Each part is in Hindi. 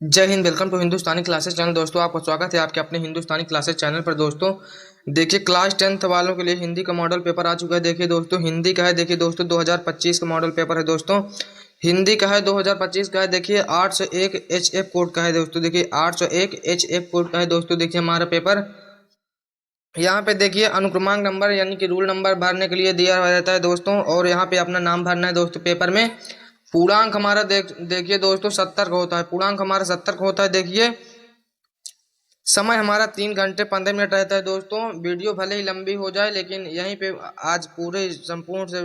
जय Hind. Welcome to Hindustani classes channel. दोस्तों, आपका स्वागत है आपके अपने हिंदुस्तानी क्लासेस चैनल पर। दोस्तों देखिए, क्लास 10th वालों के लिए हिंदी का मॉडल पेपर आ चुका है। देखिए दोस्तों, हिंदी का है। देखिए दोस्तों, 2025 का मॉडल पेपर है। दोस्तों हिंदी का है, 2025 का है। देखिए 801 HF कोड का है। दोस्तों देखिए 801 HF कोड का है। दोस्तों देखिए हमारा पेपर यहाँ पे देखिए अनुक्रमांक नंबर यानी कि रूल नंबर भरने के लिए दिया रहता है दोस्तों, और यहाँ पे अपना नाम भरना है दोस्तों। पेपर में पूर्णांक हमारा देखिए दोस्तों 70 का होता है। पूर्णांक हमारा 70 का होता है। देखिए समय हमारा 3 घंटे 15 मिनट रहता है दोस्तों। वीडियो भले ही लंबी हो जाए, लेकिन यहीं पे आज पूरे संपूर्ण से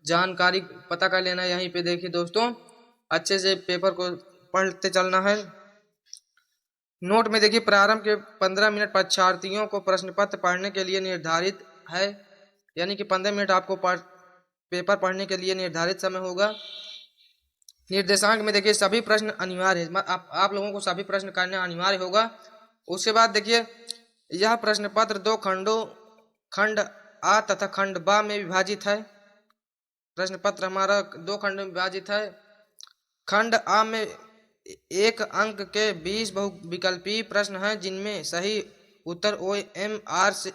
जानकारी पता कर लेना है। यहीं पे देखिए दोस्तों, अच्छे से पेपर को पढ़ते चलना है। नोट में देखिए, प्रारंभ के 15 मिनट परीक्षार्थियों को प्रश्न पत्र पढ़ने के लिए निर्धारित है। यानी कि 15 मिनट आपको पेपर पढ़ने के लिए निर्धारित समय होगा। निर्देशांक में देखिए सभी प्रश्न अनिवार्य है। आप लोगों को सभी प्रश्न करना अनिवार्य होगा। उसके बाद देखिए, यह प्रश्न पत्र दो खंडों, खंड आ तथा खंड बा में विभाजित है। प्रश्न पत्र हमारा दो खंड में विभाजित है। खंड आ में 1 अंक के 20 बहुविकल्पीय प्रश्न हैं, जिनमें सही उत्तर OMR से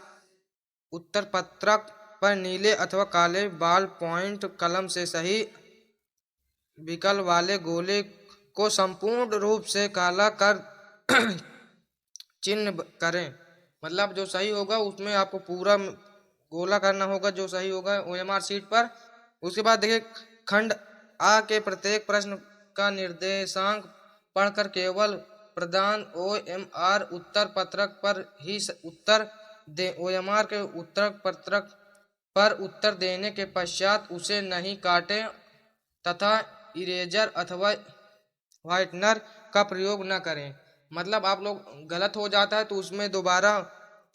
उत्तर पत्रक पर नीले अथवा काले बॉल पॉइंट कलम से सही विकल्प वाले गोले को संपूर्ण रूप से काला कर चिन्ह करें। मतलब जो सही होगा उसमें आपको पूरा गोला करना होगा, जो सही होगा OMR शीट पर। उसके बाद देखिए, खंड आ के प्रत्येक प्रश्न का निर्देशांक पढ़कर केवल प्रदान OMR उत्तर पत्रक पर ही उत्तर दे। OMR के उत्तर पत्रक पर उत्तर देने के पश्चात उसे नहीं काटें तथा इरेजर अथवा व्हाइटनर का प्रयोग न करें। मतलब आप लोग गलत हो जाता है तो उसमें दोबारा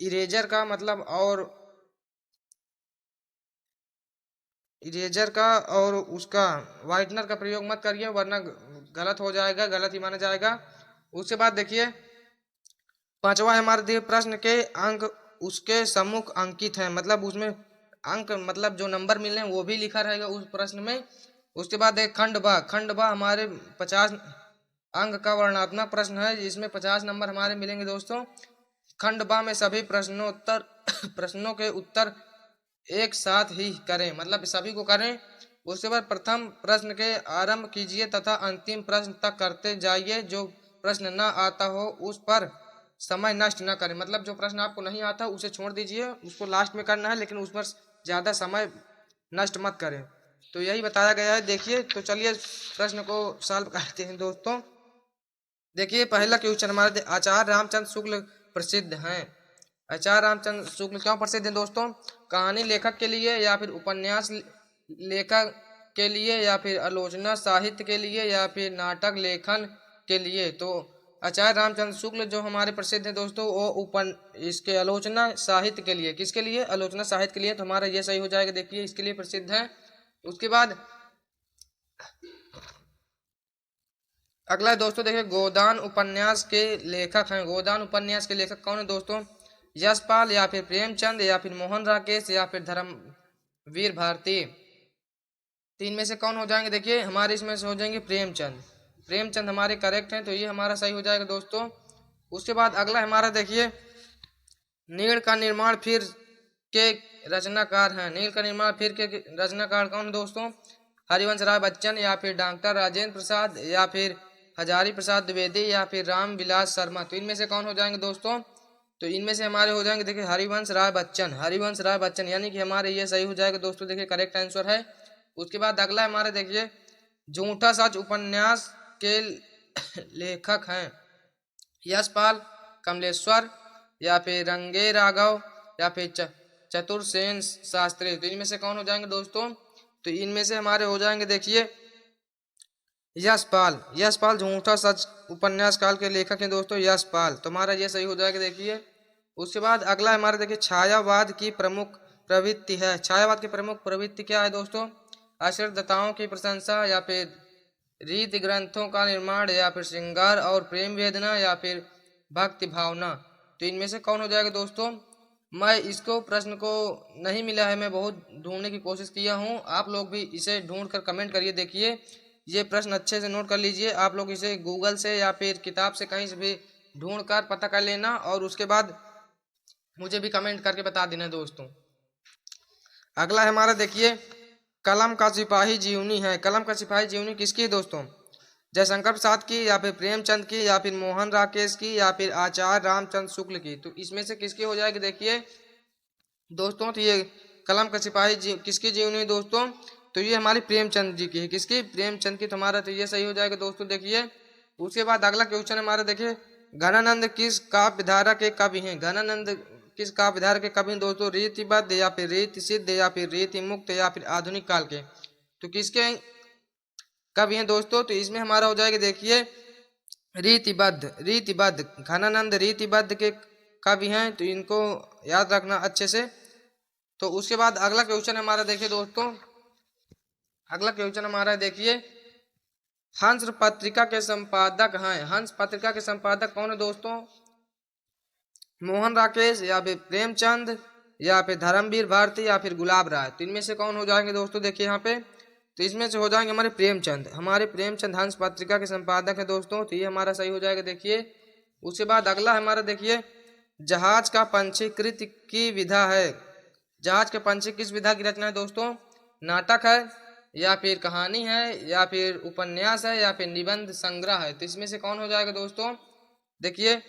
इरेजर का मतलब और उसका व्हाइटनर का प्रयोग मत करिए, वरना गलत हो जाएगा, गलत ही माना जाएगा। उसके बाद देखिए, पांचवा हमारे दिए प्रश्न के अंक उसके सम्मुख अंकित हैं। मतलब उसमें अंक मतलब जो नंबर मिले वो भी लिखा रहेगा उस प्रश्न में। उसके बाद एक खंड बा हमारे 50 अंक का वर्णनात्मक प्रश्न है, जिसमें 50 नंबर हमारे मिलेंगे दोस्तों। खंड बा में सभी प्रश्नोत्तर प्रश्नों के उत्तर एक साथ ही करें, मतलब सभी को करें। उसके बाद प्रथम प्रश्न के आरंभ कीजिए तथा अंतिम प्रश्न तक करते जाइए। जो प्रश्न न आता हो उस पर समय नष्ट न करें। मतलब जो प्रश्न आपको नहीं आता उसे छोड़ दीजिए, उसको लास्ट में करना है, लेकिन उस पर ज़्यादा समय नष्ट मत करें। तो यही बताया गया है। देखिए तो चलिए प्रश्न को सॉल्व करते हैं दोस्तों। देखिए पहला क्वेश्चन हमारे आचार्य रामचंद्र शुक्ल प्रसिद्ध हैं। आचार्य रामचंद्र शुक्ल क्यों प्रसिद्ध हैं दोस्तों? कहानी लेखक के लिए, या फिर उपन्यास लेखक के लिए, या फिर आलोचना साहित्य के लिए, या फिर नाटक लेखन के लिए। तो आचार्य रामचंद्र शुक्ल जो हमारे प्रसिद्ध हैं दोस्तों, वो इसके आलोचना साहित्य के लिए। किसके लिए? आलोचना साहित्य के लिए। तो हमारा ये सही हो जाएगा। देखिए इसके लिए प्रसिद्ध है। उसके बाद अगला दोस्तों देखिए, गोदान उपन्यास के लेखक हैं। गोदान उपन्यास के लेखक कौन है दोस्तों? यशपाल, या फिर प्रेमचंद, या फिर मोहन राकेश, या फिर धर्मवीर भारती। तीन में से कौन हो जाएंगे? देखिए हमारे इसमें से हो जाएंगे प्रेमचंद। प्रेमचंद हमारे करेक्ट हैं, तो ये हमारा सही हो जाएगा दोस्तों। उसके बाद अगला हमारा देखिए, नीड़ का निर्माण फिर के रचनाकार हैं। नीड़ का निर्माण फिर के रचनाकार कौन है दोस्तों? हरिवंश राय बच्चन, या फिर डॉक्टर राजेंद्र प्रसाद, या फिर हजारी प्रसाद द्विवेदी, या फिर राम विलास शर्मा। तो इनमें से कौन हो जाएंगे दोस्तों? तो इनमें से हमारे हो जाएंगे देखिए हरिवंश राय बच्चन। हरिवंश राय बच्चन यानी कि हमारे ये सही हो जाएगा दोस्तों। देखिए करेक्ट आंसर है। उसके बाद अगला हमारे देखिए, झूठा सच उपन्यास के लेखक हैं। यशपाल, कमलेश्वर, या फिर रंगे राघव, या फिर चतुर्सेन शास्त्री। तो इनमें से कौन हो जाएंगे दोस्तों? तो इनमें से हमारे हो जाएंगे देखिए यशपाल। यशपाल झूठा सच उपन्यास काल के लेखक हैं दोस्तों, यशपाल। तुम्हारा ये सही हो जाएगा। देखिए उसके बाद अगला हमारे देखिए, छायावाद की प्रमुख प्रवृत्ति है। छायावाद की प्रमुख प्रवृत्ति क्या है दोस्तों? अश्लीलताओं की प्रशंसा, या फिर रीति ग्रंथों का निर्माण, या फिर श्रृंगार और प्रेम वेदना, या फिर भक्ति भावना। तो इनमें से कौन हो जाएगा दोस्तों? मैं इसको प्रश्न को नहीं मिला है, मैं बहुत ढूंढने की कोशिश किया हूँ। आप लोग भी इसे ढूंढ कर कमेंट करिए। देखिए ये प्रश्न अच्छे से नोट कर लीजिए। आप लोग इसे गूगल से या फिर किताब से कहीं से भी ढूंढ कर पता कर लेना और उसके बाद मुझे भी कमेंट करके बता देना दोस्तों। अगला है हमारा देखिए, कलम का सिपाही जीवनी है। कलम का सिपाही जीवनी किसकी है दोस्तों? जयशंकर प्रसाद की, या फिर प्रेमचंद की, या फिर मोहन राकेश की, या फिर आचार्य रामचंद्र शुक्ल की। तो इसमें से किसकी हो जाएगी देखिए दोस्तों। तो ये कलम का सिपाही किसकी जीवनी है दोस्तों? तो ये हमारी प्रेमचंद जी की है। किसकी? प्रेमचंद की। तुम्हारा तो ये सही हो जाएगा दोस्तों। देखिए उसके बाद अगला क्वेश्चन हमारा देखिए, घनानंद किस काव्य धारा के कवि हैं? घनानंद किस काव्य धारा के कवि हैं दोस्तों? रीतिबद्ध, या फिर रीति सिद्ध, या फिर रीति मुक्त, या फिर आधुनिक काल के। तो किसके कवि हैं दोस्तों? तो इसमें हमारा हो जाएगा देखिए रीतिबद्ध। रीतिबद्ध, घनानंद रीतिबद्ध के कवि हैं। तो इनको याद रखना अच्छे से। तो उसके बाद अगला क्वेश्चन हमारा देखिए दोस्तों, अगला क्वेश्चन हमारा देखिए, हंस पत्रिका के संपादक हैं। हंस पत्रिका के संपादक कौन है दोस्तों? मोहन राकेश, या फिर प्रेमचंद, या फिर धर्मवीर भारती, या फिर गुलाब राय। तो इनमें से कौन हो जाएंगे दोस्तों? देखिए यहाँ पे, तो इसमें से हो जाएंगे हमारे प्रेमचंद। हमारे प्रेमचंद हंस पत्रिका के संपादक है दोस्तों। तो ये हमारा सही हो जाएगा देखिए। उसके बाद अगला हमारा देखिए, जहाज का पंचीकृत की विधा है। जहाज के पंछी किस विधा की रचना है दोस्तों? नाटक है, या फिर कहानी है, या फिर उपन्यास है, या फिर निबंध संग्रह है। तो इसमें से कौन हो जाएगा दोस्तों? देखिए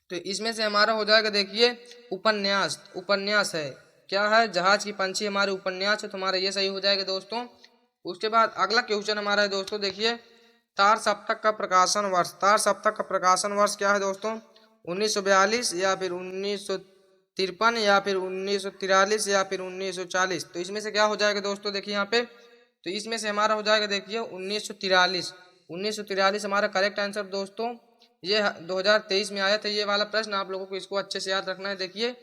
तो इसमें से हमारा हो जाएगा देखिए उपन्यास। उपन्यास है, क्या है? जहाज की पंछी हमारे उपन्यास है। तुम्हारा ये सही हो जाएगा दोस्तों। उसके बाद अगला क्वेश्चन हमारा है दोस्तों, देखिए तार सप्तक का प्रकाशन वर्ष। तार सप्तक का प्रकाशन वर्ष क्या है दोस्तों? 1942, या फिर 1953, या फिर 1943, या फिर 1940। तो इसमें से क्या हो जाएगा दोस्तों? देखिए यहाँ पे, तो इसमें से हमारा हो जाएगा देखिए 1943। 1943 हमारा करेक्ट आंसर दोस्तों। ये 2023 में आया था ये वाला प्रश्न, आप लोगों को इसको अच्छे से याद रखना है। देखिए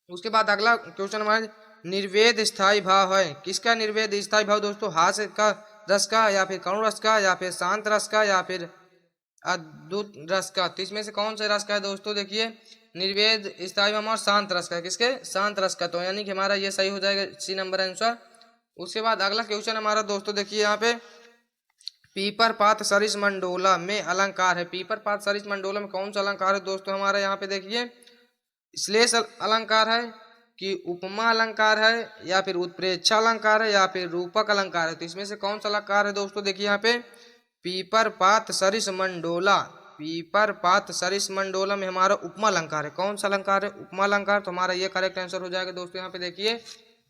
उसके बाद अगला क्वेश्चन हमारा निर्वेद स्थायी भाव है। किसका निर्वेद स्थायी भाव दोस्तों? हास्य का रस का, या फिर करुण रस का, या फिर शांत रस का, या फिर अद्भुत रस का। तो इसमें से कौन सा रस का है दोस्तों? देखिए निर्वेद स्थायी भाव और शांत रस का। किसके? शांत रस का। तो यानी कि हमारा ये सही हो जाएगा, सी नंबर आंसर। उसके बाद अगला क्वेश्चन हमारा दोस्तों देखिए यहाँ पे, पीपर पात सरिस मंडोला में अलंकार है। पीपर पात सरिस मंडोला में कौन सा अलंकार है दोस्तों? हमारा यहाँ पे देखिए श्लेष अलंकार है, कि उपमा अलंकार है, या फिर उत्प्रेक्षा अलंकार है, या फिर रूपक अलंकार है। तो इसमें से कौन सा अलंकार है दोस्तों? देखिए यहाँ पे पीपर पात सरिस मंडोला। पीपर पात सरिस मंडोला में हमारा उपमा अलंकार है। कौन सा अलंकार है? उपमा अलंकार। तो हमारा ये करेक्ट आंसर हो जाएगा दोस्तों यहाँ पे देखिए।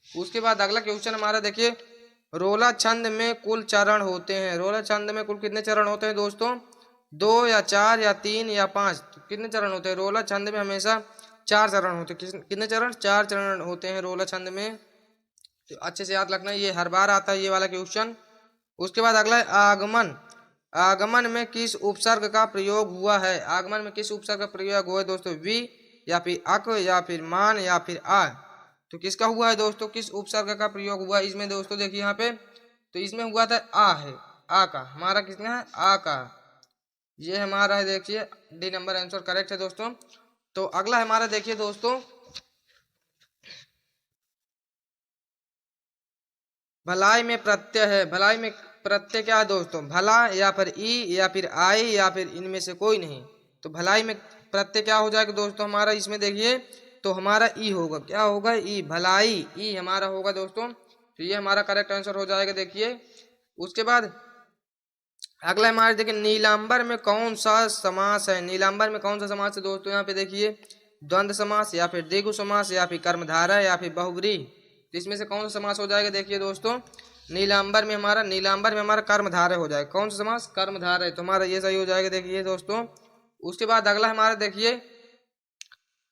उसके बाद अगला क्वेश्चन हमारा देखिए, रोला छंद में कुल चरण होते हैं। रोला छंद में कुल कितने चरण होते हैं दोस्तों? 2 या 4 या 3 या 5। तो कितने चरण होते हैं? रोला छंद में हमेशा 4 चरण होते हैं। कितने चरण? 4 चरण होते हैं रोला छंद में। तो अच्छे से याद रखना, ये हर बार आता है ये वाला क्वेश्चन। उसके बाद अगला है आगमन। आगमन में किस उपसर्ग का प्रयोग हुआ है? आगमन में किस उपसर्ग का प्रयोग हुआ है दोस्तों? वी, या फिर अक, या फिर मान, या फिर आ। तो किसका हुआ है दोस्तों? किस उपसर्ग का प्रयोग हुआ है इसमें दोस्तों? देखिए यहाँ पे, तो इसमें हुआ था आ है, आ का। हमारा कितना है? आ का। ये हमारा है देखिए डी नंबर आंसर करेक्ट है दोस्तों। तो अगला हमारा देखिए दोस्तों, भलाई में प्रत्यय है। भलाई में प्रत्यय क्या है दोस्तों? भला, या फिर ई, या फिर आई, या फिर इनमें से कोई नहीं। तो भलाई में प्रत्यय क्या हो जाएगा दोस्तों हमारा इसमें? देखिए तो हमारा ई होगा। क्या होगा? ई। भलाई, ई हमारा होगा दोस्तों। तो ये हमारा करेक्ट आंसर हो जाएगा देखिए। उसके बाद अगला हमारे देखिए, नीलांबर में कौन सा समास है? नीलांबर में कौन सा समास है दोस्तों? यहाँ पे देखिए द्वंद्व समास, या फिर द्विगु समास, या फिर कर्मधारय, या फिर बहुब्रीहि। तो इसमें से कौन सा समास हो जाएगा? देखिए दोस्तों नीलांबर में हमारा कर्मधारय हो जाएगा। कौन सा समास? कर्मधारय। तो हमारा ये सही हो जाएगा देखिए दोस्तों। उसके बाद अगला हमारा देखिए,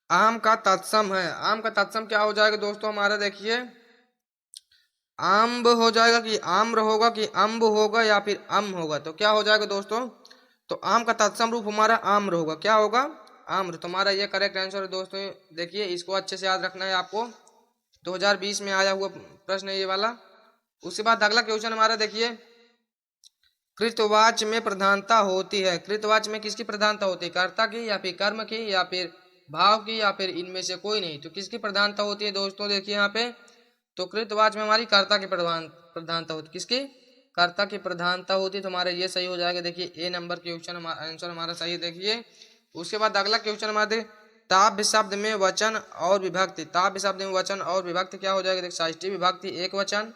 आम का तत्सम है। आम का तत्सम क्या हो जाएगा दोस्तों? हमारा देखिए आम्ब हो जाएगा, कि आम्र होगा, कि अम्ब होगा, या फिर अम होगा। तो क्या हो जाएगा दोस्तों? तो आम का तत्सम रूप हमारा आम्र होगा। क्या होगा? आम्र। तुम्हारा ये करेक्ट आंसर है दोस्तों। देखिए इसको अच्छे से याद रखना है आपको, 2020 में आया हुआ प्रश्न है ये वाला। उसके बाद अगला क्वेश्चन हमारा देखिए, कृतवाच में प्रधानता होती है। कृतवाच में किसकी प्रधानता होती है? कर्ता की, या फिर कर्म की, या फिर भाव की, या फिर इनमें से कोई नहीं। तो किसकी प्रधानता होती है दोस्तों? देखिए यहाँ पे, तो कृतवाच में हमारी कर्ता की प्रधानता होती है। किसकी? कर्ता की प्रधानता होती है। तो हमारा ये सही हो जाएगा। देखिए ए नंबर क्वेश्चन आंसर हमारा सही है। देखिए उसके बाद अगला क्वेश्चन हमारा देखिए ताव्य शब्द में वचन और विभक्ति। ताव्य शब्द में वचन और विभक्ति क्या हो जाएगा। देखिए षष्ठी विभक्ति एक वचन,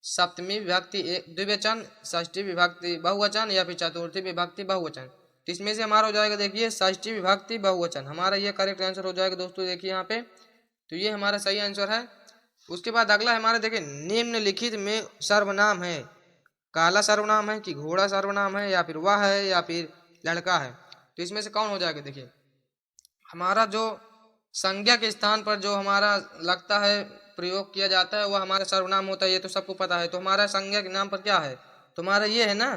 सप्तमी विभक्ति द्विवचन, षष्ठी विभक्ति बहुवचन या फिर चतुर्थी विभक्ति बहुवचन। तो इसमें से हमारा हो जाएगा देखिए षष्ठी विभक्ति बहुवचन। हमारा ये करेक्ट आंसर हो जाएगा दोस्तों। देखिए यहाँ पे तो ये हमारा सही आंसर है। उसके बाद अगला हमारा देखिए निम्नलिखित में सर्वनाम है। काला सर्वनाम है कि घोड़ा सर्वनाम है या फिर वह है या फिर लड़का है। तो इसमें से कौन हो जाएगा। देखिए हमारा जो संज्ञा के स्थान पर जो हमारा लगता है प्रयोग किया जाता है वह हमारा सर्वनाम होता है। ये तो सबको पता है। तो हमारा संज्ञा के नाम पर क्या है। तुम्हारा ये है ना,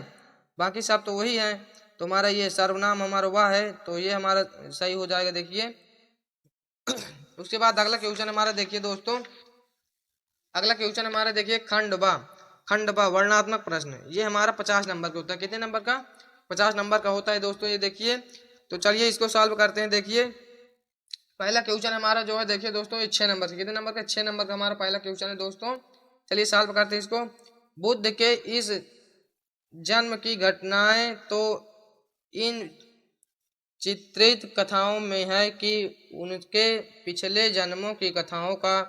बाकी सब तो वही है। तुम्हारा ये सर्वनाम हमारा वह है। तो ये हमारा सही हो जाएगा। देखिए उसके बाद अगला क्वेश्चन हमारा देखिए दोस्तों, अगला क्वेश्चन हमारा देखिए खंडवा। खंडवा वर्णात्मक प्रश्न, ये हमारा 50 नंबर का होता है। कितने नंबर का। 50 नंबर का होता है दोस्तों ये। देखिए तो चलिए इसको सॉल्व करते हैं। देखिए पहला क्वेश्चन हमारा जो है देखिए दोस्तों ये 6 नंबर का। कितने नंबर का। 6 नंबर का हमारा पहला क्वेश्चन है दोस्तों। चलिए सॉल्व करते हैं इसको। बुद्ध के इस जन्म की घटनाएं तो इन चित्रित कथाओं में है कि उनके पिछले जन्मों की कथाओं का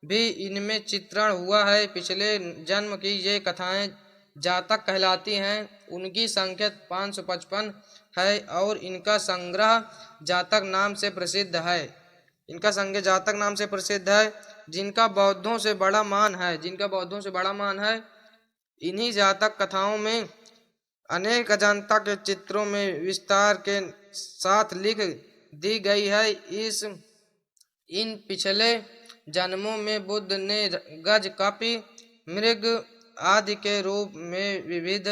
भी इनमें चित्रण हुआ है। पिछले जन्म की ये कथाएं जातक कहलाती हैं। उनकी संख्या 555 है और इनका संग्रह जातक नाम से प्रसिद्ध है। इनका संग्रह जातक नाम से प्रसिद्ध है। जिनका बौद्धों से बड़ा मान है, जिनका बौद्धों से बड़ा मान है। इन्हीं जातक कथाओं में अनेक अजंता के चित्रों में विस्तार के साथ लिख दी गई है। इन पिछले जन्मों में बुद्ध ने गज, कपि, मृग आदि के रूप में विविध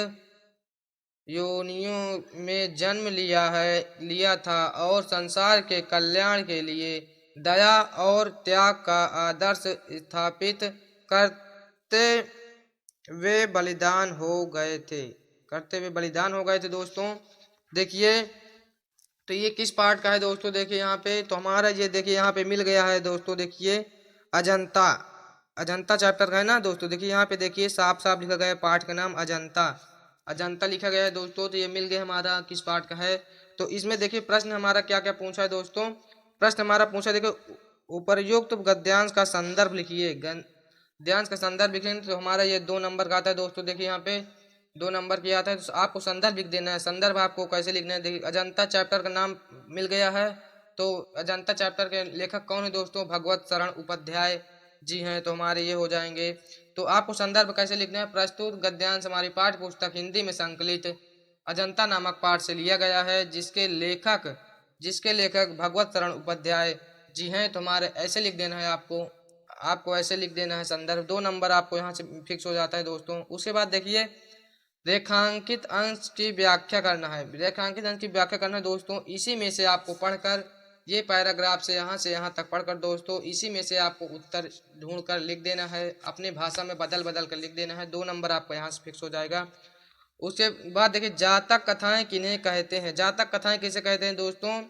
योनियों में जन्म लिया था और संसार के कल्याण के लिए दया और त्याग का आदर्श स्थापित करते वे बलिदान हो गए थे। दोस्तों देखिए तो ये किस पार्ट का है दोस्तों। देखिए यहाँ पे तो हमारा ये देखिए यहाँ पे मिल गया है दोस्तों। देखिए अजंता, अजंता चैप्टर का है ना दोस्तों। देखिए यहाँ पे देखिए साफ साफ लिखा गया है पार्ट का नाम अजंता, अजंता लिखा गया है दोस्तों। तो ये मिल गया हमारा किस पार्ट का है। तो इसमें देखिए प्रश्न हमारा क्या क्या पूछा है दोस्तों। प्रश्न हमारा पूछा देखिए उपर्युक्त गद्यांश का संदर्भ लिखिए। गद्यांश का संदर्भ लिखेंगे तो हमारा ये 2 नंबर का आता है दोस्तों। देखिए यहाँ पे 2 नंबर की आता है। तो आपको संदर्भ लिख देना है। संदर्भ आपको कैसे लिखना है। देखिए अजंता चैप्टर का नाम मिल गया है। तो अजंता चैप्टर के लेखक कौन है दोस्तों। भगवत शरण उपाध्याय जी हैं। तो हमारे ये हो जाएंगे। तो आपको संदर्भ कैसे लिखना है। प्रस्तुत गद्यांश हमारी पाठ्य पुस्तक हिंदी में संकलित अजंता नामक पाठ से लिया गया है, जिसके लेखक भगवत शरण उपाध्याय जी हैं। तो हमारे ऐसे लिख देना है। आपको ऐसे लिख देना है संदर्भ। 2 नंबर आपको यहाँ से फिक्स हो जाता है दोस्तों। उसके बाद देखिए रेखांकित अंश की व्याख्या करना है। रेखांकित अंश की व्याख्या करना है दोस्तों। इसी में से आपको पढ़कर ये पैराग्राफ से यहाँ तक पढ़कर दोस्तों इसी में से आपको उत्तर ढूंढकर लिख देना है। अपनी भाषा में बदल कर लिख देना है। 2 नंबर आपको यहाँ से फिक्स हो जाएगा। उसके बाद देखिए जातक कथाएं किन्हें कहते हैं। जातक कथाएं किसे कहते हैं दोस्तों।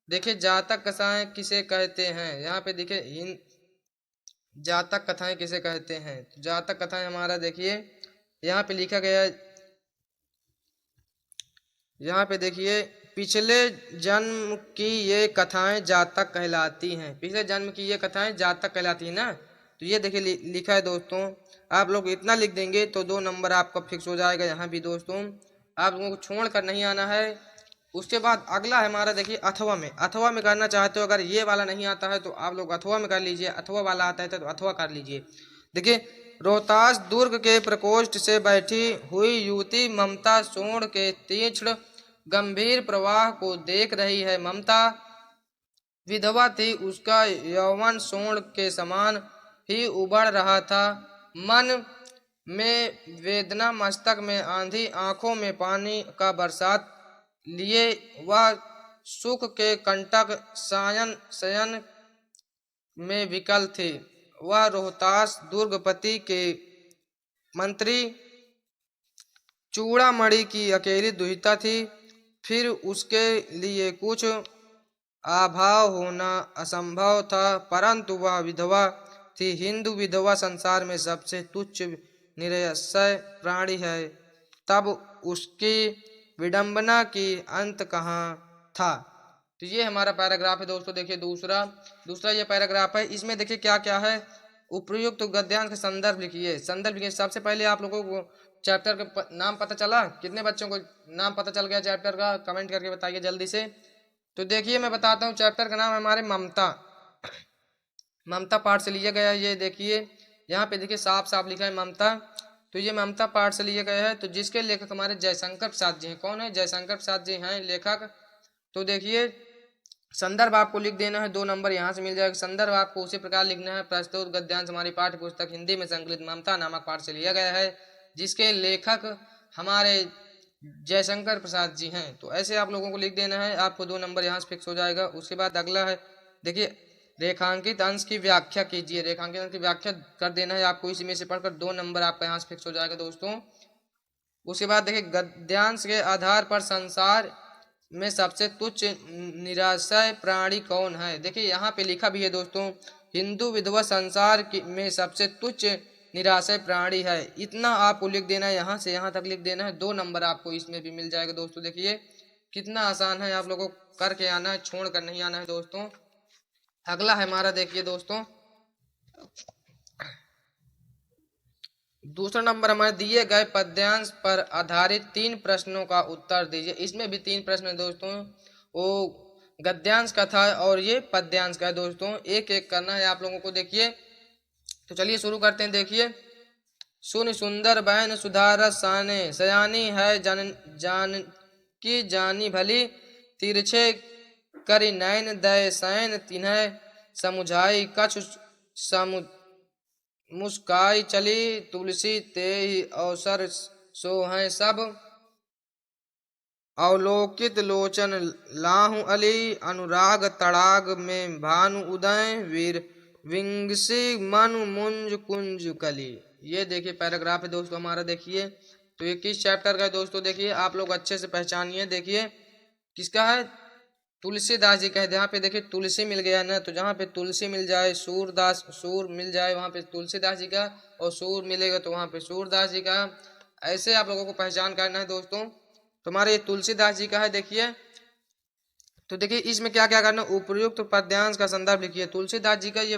देखिए जातक कथाएं किसे कहते हैं। यहाँ पे देखिए जातक कथाएं किसे कहते हैं। जातक कथाएं हमारा देखिए यहाँ पे लिखा गया है। यहाँ पे देखिए पिछले जन्म की ये कथाएं जातक कहलाती हैं। पिछले जन्म की ये कथाएं जातक कहलाती हैं ना। तो ये देखिए लिखा है दोस्तों। आप लोग इतना लिख देंगे तो 2 नंबर आपका फिक्स हो जाएगा। यहाँ भी दोस्तों आप लोगों को छोड़ कर नहीं आना है। उसके बाद अगला है हमारा देखिए अथवा में करना चाहते हो। अगर ये वाला नहीं आता है तो आप लोग अथवा में कर लीजिए। अथवा वाला आता है तो अथवा कर लीजिए। देखिए रोहतास दुर्ग के प्रकोष्ठ से बैठी हुई युवती ममता सोण के तीक्ष्ण गंभीर प्रवाह को देख रही है। ममता विधवा थी। उसका यौवन सोण के समान ही उबड़ रहा था। मन में वेदना, मस्तक में आंधी, आंखों में पानी का बरसात लिए वह सुख के कंटक शयन में विकल थे। वह रोहतास दुर्गपति के मंत्री चूड़ामणि की अकेली दुहिता थी। फिर उसके लिए कुछ अभाव होना असंभव था, परंतु वह विधवा थी। हिंदू विधवा संसार में सबसे तुच्छ निरसय प्राणी है, तब उसकी विडंबना की अंत कहाँ था। तो ये हमारा पैराग्राफ है दोस्तों। देखिए दूसरा ये पैराग्राफ है। इसमें देखिए क्या क्या है। उपयुक्त गद्यांश का संदर्भ लिखिए। संदर्भ लिखिए। सबसे पहले आप लोगों को चैप्टर का नाम पता चला? कितने बच्चों को नाम पता चल गया चैप्टर का? कमेंट करके बताइए जल्दी से। तो देखिए मैं बताता हूँ। चैप्टर का नाम है हमारे ममता। ममता पाठ से लिया गया है। ये देखिए यहाँ पे देखिए साफ साफ लिखा है ममता। तो ये ममता पाठ से लिया गया है। तो जिसके लेखक हमारे जयशंकर प्रसाद जी हैं। कौन है? जयशंकर प्रसाद जी हैं लेखक। तो देखिए संदर्भ आपको लिख देना है, 2 नंबर यहाँ से मिल जाएगा। संदर्भ आपको उसी प्रकार लिखना है। प्रस्तुत गद्यांश हमारी पाठ्य पुस्तक हिंदी में संकलित ममता नामक पाठ से लिया गया है, जिसके लेखक हमारे जयशंकर प्रसाद जी हैं। तो ऐसे आप लोगों को लिख देना है। आपको 2 नंबर यहाँ से फिक्स हो जाएगा। उसके बाद अगला है देखिए रेखांकित अंश की व्याख्या कीजिए। रेखांकित अंश की व्याख्या कर देना है आपको। इसी में से पढ़कर 2 नंबर आपका यहाँ से फिक्स हो जाएगा दोस्तों। उसके बाद देखिए गद्यांश के आधार पर संसार में सबसे तुच्छ निराशय प्राणी कौन है। देखिए यहाँ पे लिखा भी है दोस्तों, हिंदू विधवा संसार में सबसे तुच्छ निराशय प्राणी है। इतना आपको लिख देना है। यहाँ से यहाँ तक लिख देना है। 2 नंबर आपको इसमें भी मिल जाएगा दोस्तों। देखिए कितना आसान है। आप लोगों को करके आना है, छोड़ कर नहीं आना है दोस्तों। अगला है हमारा देखिए दोस्तों दूसरा नंबर हमारे दिए गए पद्यांश पर आधारित 3 प्रश्नों का उत्तर दीजिए। इसमें भी 3 प्रश्न है दोस्तों। वो गद्यांश का था और ये पद्यांश का है दोस्तों। एक एक करना है आप लोगों को। देखिए तो चलिए शुरू करते हैं। देखिए सुन सुंदर बहन सुधारस साने, सयानी है जान की जानी भली, तिरछे करि नैन दय सैन, तिन्ह समुझाई कछु समुझ मुस्काई चली, तुलसी ते ही अवसर सो हैं सब, अवलोकित लोचन लाहू अली, अनुराग तड़ाग में भानु उदय, वीर विंगसी मनु मुंज कुंज कली। ये देखिए पैराग्राफ है दोस्तों हमारा। देखिए तो ये किस चैप्टर का है दोस्तों? देखिए आप लोग अच्छे से पहचानिए। देखिए किसका है? तुलसीदास जी का है। जहाँ पे देखिए तुलसी मिल गया ना, तो जहाँ पे तुलसी मिल जाए, सूर मिल जाए वहाँ पे तुलसीदास जी का, और सूर मिलेगा तो वहाँ पे सूरदास जी का। ऐसे आप लोगों को पहचान करना है दोस्तों। तुम्हारे ये तुलसीदास जी का है। देखिए तो देखिए इसमें क्या क्या करना। उपयुक्त पद्यांश का संदर्भ लिखिए। तुलसीदास जी का ये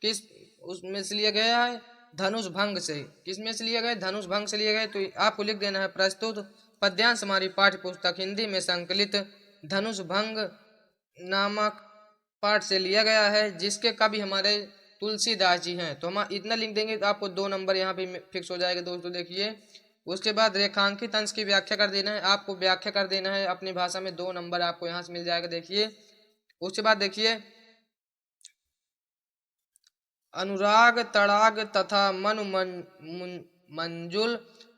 किस उसमें से लिया गया है? धनुष भंग से। किसमें से लिया गया? धनुष भंग से लिया गया। तो आपको लिख देना है प्रस्तुत पद्यांश हमारी पाठ्य पुस्तक हिंदी में संकलित धनुष भंग नामक पाठ से लिया गया है, जिसके कवि हमारे तुलसीदास जी हैं। तो हम इतना लिख देंगे तो आपको 2 नंबर यहाँ पे फिक्स हो जाएगा दोस्तों। देखिए उसके बाद रेखांकित अंश की व्याख्या कर देना है। आपको व्याख्या कर देना है अपनी भाषा में। 2 नंबर आपको यहाँ से मिल जाएगा। देखिए उसके बाद देखिए अनुराग तड़ाग तथा मनु मंजुल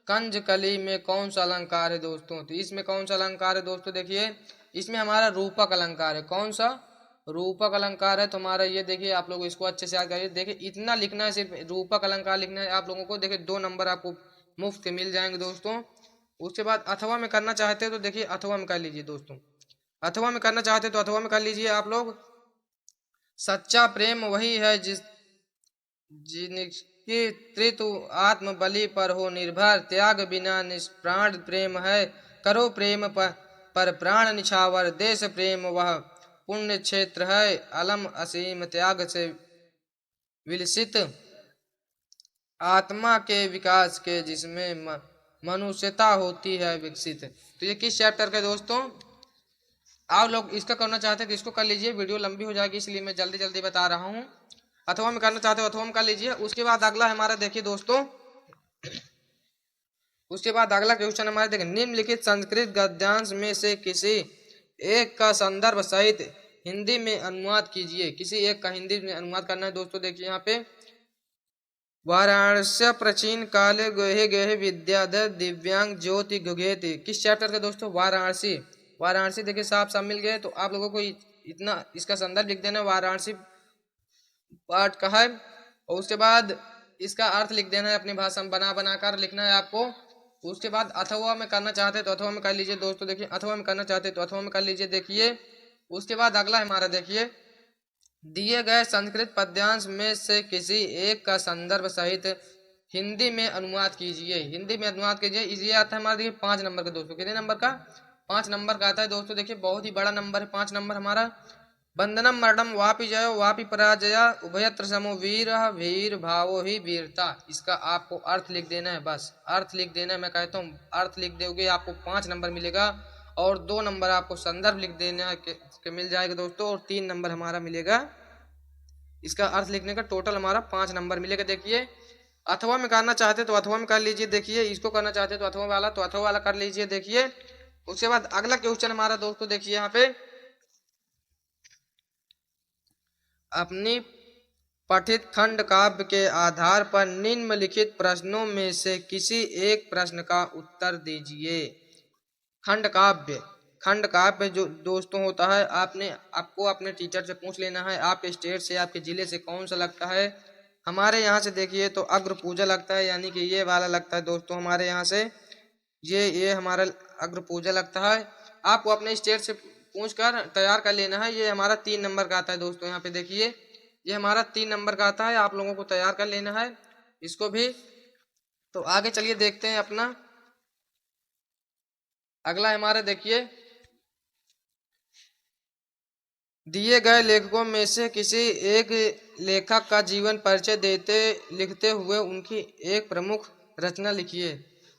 कंज कली में कौन सा अलंकार है दोस्तों? तो इसमें कौन सा अलंकार है दोस्तों? देखिए इसमें हमारा रूपक अलंकार है। कौन सा? रूपक अलंकार है। तो हमारा ये देखिए आप लोग इसको अच्छे से याद करिए। देखिए इतना लिखना है, सिर्फ रूपक अलंकार लिखना है आप लोगों को। देखिए 2 नंबर आपको मुफ्त मिल जाएंगे दोस्तों। उसके बाद अथवा में करना चाहते हैं तो देखिए अथवा में कर लीजिए दोस्तों। अथवा में करना चाहते हैं तो अथवा में कर लीजिए आप लोग। सच्चा प्रेम वही है जिनकी त्रितु आत्म बलि पर हो निर्भर, त्याग बिना निष्प्राण प्रेम है, करो प्रेम पर प्राण निछावर, देश प्रेम वह पुण्य क्षेत्र है, अलम असीम त्याग से विलसित, आत्मा के विकास के जिसमें मनुष्यता होती है विकसित। तो ये किस चैप्टर का दोस्तों? आप लोग इसका करना चाहते हैं तो इसको कर लीजिए। वीडियो लंबी हो जाएगी इसलिए मैं जल्दी जल्दी बता रहा हूँ। अथवा में करना चाहते हो अथवा में कर लीजिए। उसके बाद अगला हमारा देखिए दोस्तों, उसके बाद अगला क्वेश्चन हमारे देखिए निम्नलिखित संस्कृत गद्यांश में से किसी एक का संदर्भ सहित हिंदी में अनुवाद कीजिए। किसी एक का हिंदी में अनुवाद करना है दोस्तों। देखिए यहाँ पे वाराणस्य प्राचीन काले गेहे गेहे विद्याधर दिव्यांग ज्योति गुगेति। किस चैप्टर का दोस्तों? वाराणसी। वाराणसी देखिए साफ साफ मिल गए। तो आप लोगों को इतना इसका संदर्भ लिख देना। वाराणसी पाठ का है। और उसके बाद इसका अर्थ लिख देना है अपनी भाषा में, बना कर लिखना है आपको। उसके बाद अथवा में करना चाहते हैं तो अथवा में कर लीजिए दोस्तों। देखिए अथवा में करना चाहते हैं तो अथवा में कर लीजिए। देखिए उसके बाद अगला हमारा देखिए दिए गए संस्कृत पद्यांश में से किसी एक का संदर्भ सहित हिंदी में अनुवाद कीजिए। हिंदी में अनुवाद कीजिए। ये आता है हमारा देखिए 5 नंबर का दोस्तों। कितने नंबर का? 5 नंबर का आता है दोस्तों। देखिए बहुत ही बड़ा नंबर है 5 नंबर हमारा। बंधनम मरणम वापि जयो वापि पराजया उभयत्र समो वीर वीर भावो ही वीरता। इसका आपको अर्थ लिख देना है, बस अर्थ लिख देना है। मैं कहता हूँ अर्थ लिख दोगे आपको 5 नंबर मिलेगा और 2 नंबर आपको संदर्भ लिख देना है के मिल जाएगा दोस्तों, और 3 नंबर हमारा मिलेगा इसका अर्थ लिखने का। टोटल हमारा 5 नंबर मिलेगा। देखिए अथवा में करना चाहते तो अथवा में कर लीजिए। देखिए इसको करना चाहते तो अथवा वाला, तो अथवा वाला कर लीजिए। देखिए उसके बाद अगला क्वेश्चन हमारा दोस्तों देखिए यहाँ पे, अपनी पठित खंड काव्य के आधार पर निम्नलिखित प्रश्नों में से किसी एक प्रश्न का उत्तर दीजिए। खंड काव्य जो दोस्तों होता है, आपको अपने टीचर से पूछ लेना है आपके स्टेट से, आपके जिले से कौन सा लगता है। हमारे यहाँ से देखिए तो अग्र पूजा लगता है, यानी कि ये वाला लगता है दोस्तों हमारे यहाँ से। ये हमारा अग्र पूजा लगता है। आपको अपने स्टेट से पूछ कर तैयार कर लेना है। ये हमारा 3 नंबर का आता है दोस्तों। यहाँ पे देखिए ये हमारा 3 नंबर का आता है। आप लोगों को तैयार कर लेना है इसको भी। तो आगे चलिए देखते हैं अपना अगला हमारा। देखिए दिए गए लेखकों में से किसी एक लेखक का जीवन परिचय लिखते हुए उनकी एक प्रमुख रचना लिखिए।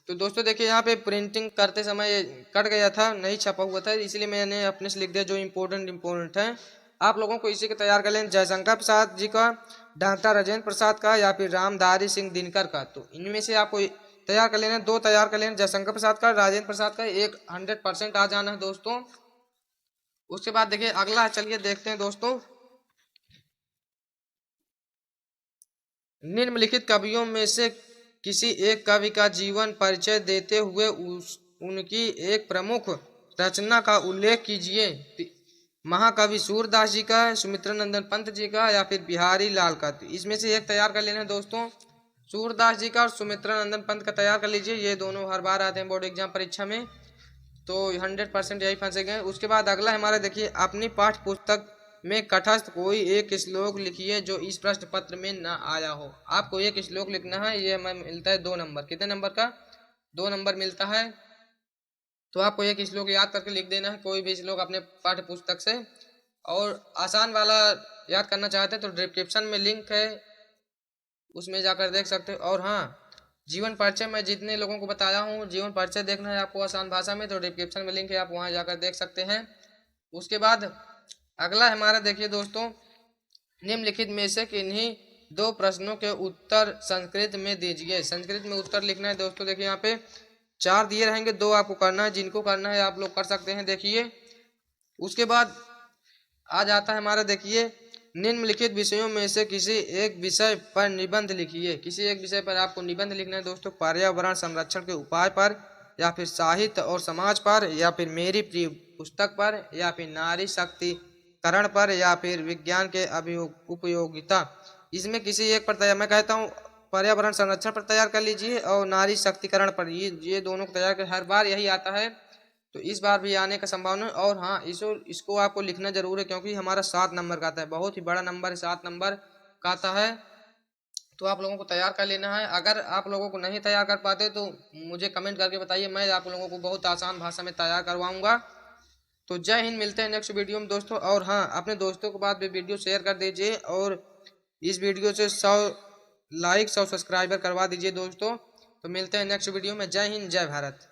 तो दोस्तों देखिए यहाँ पे प्रिंटिंग करते समय कट गया था, नहीं छपा हुआ था, इसलिए मैंने अपने से लिख दिया जो इम्पोर्टेंट है। आप लोगों को इसी के तैयार कर लें। जयशंकर प्रसाद जी का, डॉक्टर राजेंद्र प्रसाद का, या फिर रामधारी सिंह दिनकर का। तो इनमें से आपको तैयार कर लेना, 2 तैयार कर लेना, जयशंकर प्रसाद का, राजेंद्र प्रसाद का। एक 100% आ जाना है दोस्तों। उसके बाद देखिए अगला चलिए देखते हैं दोस्तों, निम्नलिखित कवियों में से किसी एक कवि का जीवन परिचय देते हुए उनकी एक प्रमुख रचना का उल्लेख कीजिए। महाकवि सूरदास जी का, सुमित्रानंदन पंत जी का, या फिर बिहारी लाल का। तो इसमें से एक तैयार कर लेना है दोस्तों। सूरदास जी का और सुमित्रानंदन पंत का तैयार कर लीजिए। ये दोनों हर बार आते हैं बोर्ड एग्जाम परीक्षा में, तो 100% यही फंसे गए। उसके बाद अगला हमारा देखिए, अपनी पाठ्य पुस्तक में कटस्थ कोई एक श्लोक लिखिए जो इस प्रश्न पत्र में न आया हो। आपको एक श्लोक लिखना है। ये हमें मिलता है 2 नंबर। कितने नंबर का? 2 नंबर मिलता है। तो आपको एक श्लोक याद करके लिख देना है, कोई भी श्लोक अपने पाठ्य पुस्तक से। और आसान वाला याद करना चाहते हैं तो डिस्क्रिप्शन में लिंक है, उसमें जाकर देख सकते हो। और हाँ, जीवन परिचय मैं जितने लोगों को बताया हूँ, जीवन परिचय देखना है आपको आसान भाषा में तो डिस्क्रिप्शन में लिंक है, आप वहाँ जाकर देख सकते हैं। उसके बाद अगला हमारा देखिए दोस्तों, निम्नलिखित में से किन्हीं 2 प्रश्नों के उत्तर संस्कृत में दीजिए। संस्कृत में उत्तर लिखना है दोस्तों। देखिए यहाँ पे 4 दिए रहेंगे, 2 आपको करना है। जिनको करना है आप लोग कर सकते हैं। देखिए उसके बाद आ जाता है हमारा, देखिए निम्नलिखित विषयों में से किसी एक विषय पर निबंध लिखिए। किसी एक विषय पर आपको निबंध लिखना है दोस्तों। पर्यावरण संरक्षण के उपाय पर, या फिर साहित्य और समाज पर, या फिर मेरी प्रिय पुस्तक पर, या फिर नारी शक्तिकरण पर, या फिर विज्ञान के उपयोगिता। इसमें किसी एक पर तैयार, मैं कहता हूँ पर्यावरण संरक्षण पर तैयार कर लीजिए और नारी शक्तिकरण पर। ये दोनों को तैयार कर, हर बार यही आता है तो इस बार भी आने का संभावना है। और हाँ, इसको आपको लिखना जरूर है क्योंकि हमारा 7 नंबर का आता है, बहुत ही बड़ा नंबर है, 7 नंबर का आता है। तो आप लोगों को तैयार कर लेना है। अगर आप लोगों को नहीं तैयार कर पाते तो मुझे कमेंट करके बताइए, मैं आप लोगों को बहुत आसान भाषा में तैयार करवाऊंगा। तो जय हिंद, मिलते हैं नेक्स्ट वीडियो में दोस्तों। और हाँ, अपने दोस्तों के बाद भी वीडियो शेयर कर दीजिए और इस वीडियो से 100 लाइक 100 सब्सक्राइबर करवा दीजिए दोस्तों। तो मिलते हैं नेक्स्ट वीडियो में। जय हिंद, जय भारत।